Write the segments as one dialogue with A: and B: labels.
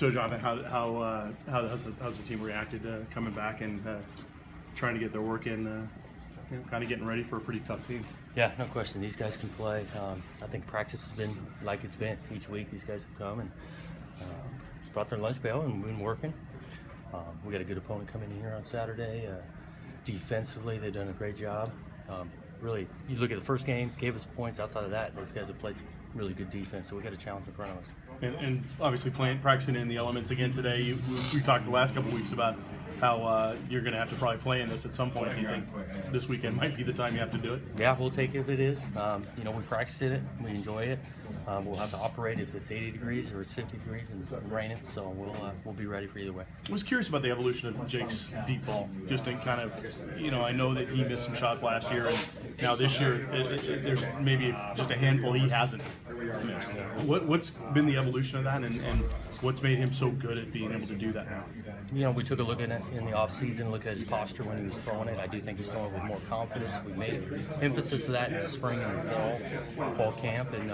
A: So, Jonathan, how's the team reacted coming back and trying to get their work in, kind of getting ready for a pretty tough team?
B: Yeah, no question. These guys can play. I think practice has been like it's been each week. These guys have come and brought their lunch pail and been working. We got a good opponent coming in here on Saturday. Defensively, they've done a great job. Really, you look at the first game, gave us points. Outside of that, those guys have played some really good defense, so we got a challenge in front of us.
A: And obviously practicing in the elements again today. We talked the last couple of weeks about how you're going to have to probably play in this at some point. Do you think this weekend might be the time you have to do it?
B: Yeah, we'll take it if it is. We practice in it, we enjoy it. We'll have to operate if it's 80 degrees or it's 50 degrees and raining, so we'll be ready for either way.
A: I was curious about the evolution of Jake's deep ball, just in kind of, I know that he missed some shots last year, and now this year there's maybe just a handful he hasn't missed. What's been the evolution of that, and what's made him so good at being able to do that now?
B: We took a look at it in the off-season, look at his posture when he was throwing it. I do think he's throwing it with more confidence. We made emphasis of that in the spring and the fall camp, and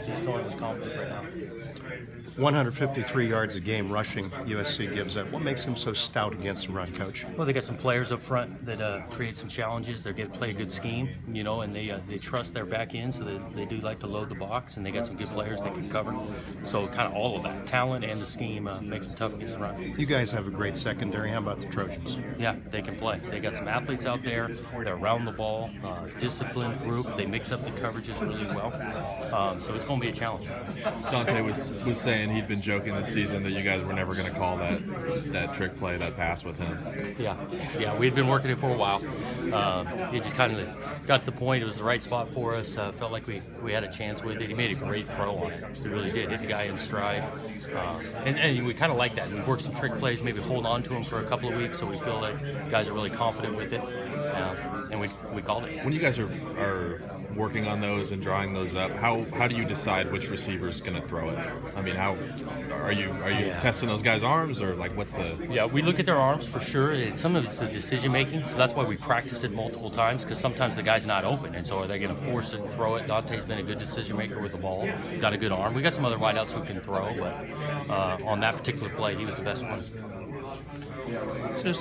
B: he's throwing it with confidence right now.
C: 153 yards a game rushing USC gives up. What makes him so stout against the run, Coach?
B: Well, they got some players up front that create some challenges. They play a good scheme, and they trust their back end, so they do like to load the box, and they got some good players that can cover. So kind of all of that talent and the scheme makes them tough against the run.
C: You guys have a great secondary. How about the Trojans?
B: Yeah, they can play. They got some athletes out there. They're around the ball, disciplined group. They mix up the coverages really well. So it's going to be a challenge.
D: Dante was saying he'd been joking this season that you guys were never going to call that trick play, that pass with him.
B: Yeah, we had been working it for a while. It just kind of got to the point. It was the right spot for us. Felt like we had a chance with it. He made a great throw on it. He really did. Hit the guy in stride. And we kind of like that. We worked some trick plays, maybe hold on to him for a couple of weeks, so we feel like guys are really confident with it. And we called it.
D: When you guys are working on those and drawing those up, how do you decide which receiver's going to throw it? I mean, how are you testing those guys' arms, or like what's the?
B: Yeah, we look at their arms for sure. Some of it's the decision making, so that's why we practice it multiple times, because sometimes the guy's not open, and so are they going to force it and throw it? Dante's been a good decision maker with the ball. Got a good arm. We got some other wideouts who can throw, but on that particular play, he was the best one.
E: So